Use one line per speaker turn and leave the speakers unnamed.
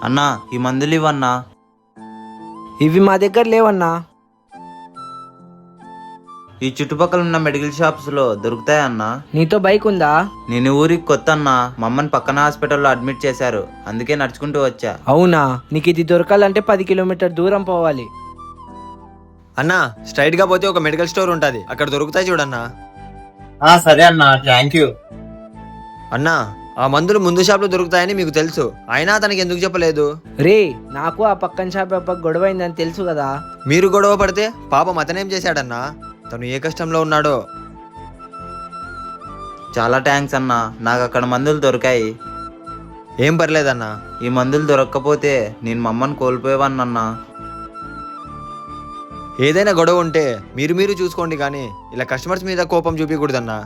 అన్నా ఈ మందులు ఇవన్నా.
ఇవి మా దగ్గర లేవన్నా.
ఈ చుట్టుపక్కల ఉన్న మెడికల్ షాప్స్ లో దొరుకుతాయన్నా?
నీతో బైక్ ఉందా?
నేను ఊరికి కొత్త అన్నా, మా అమ్మని పక్కన హాస్పిటల్లో అడ్మిట్ చేశారు, అందుకే నడుచుకుంటూ వచ్చా.
అవునా, నీకు ఇది దొరకాలంటే 10 కిలోమీటర్ దూరం పోవాలి.
అన్నా స్ట్రైట్ గా పోతే ఒక మెడికల్ స్టోర్ ఉంటది, అక్కడ దొరుకుతాయి చూడన్నా.
సరే అన్నా, థ్యాంక్ యూ.
అన్నా ఆ మందులు ముందు షాప్ లో దొరుకుతాయని మీకు తెలుసు, అయినా తనకి ఎందుకు చెప్పలేదు?
రే, నాకు ఆ పక్కన షాప్ గొడవ అయిందని తెలుసు కదా.
మీరు గొడవ పడితే పాపం అతనేం చేశాడన్నా? తను ఏ కష్టంలో ఉన్నాడో.
చాలా థ్యాంక్స్ అన్నా, నాకు అక్కడ మందులు దొరికాయి.
ఏం పర్లేదన్నా.
ఈ మందులు దొరక్కపోతే నేను మా అమ్మని కోల్పోయేవాన్నన్నా.
ఏదైనా గొడవ ఉంటే మీరు చూసుకోండి, కానీ ఇలా కస్టమర్స్ మీద కోపం చూపించకూడదన్నా.